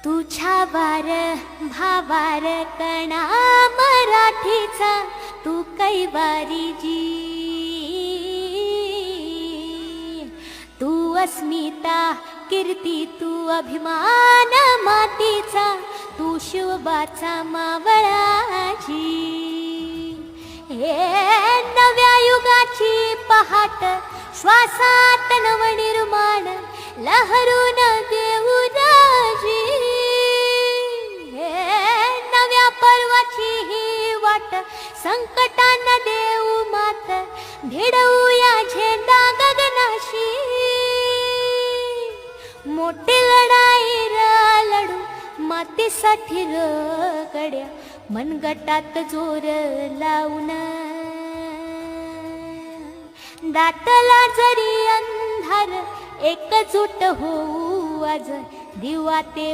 तुझ्या वार भावार कणा मराठीचा तू कैवारी जी. तू अस्मिता कीर्ती तू अभिमान मातीचा तू शिवबाचा मावळाची. हे नव्या युगाची पहाट श्वासात नवनिर्माण लहरून देऊ राजी. हे नव्या पर्वाची ही वाट संकटांना देऊ मात भिडवूया झेंडा गगनाशी. मोठी लढाई लढू मातीसाठी गड्या मनगटात जोर लावून. दाटला जरी अंधार एकजूट होऊ आज दिवा ते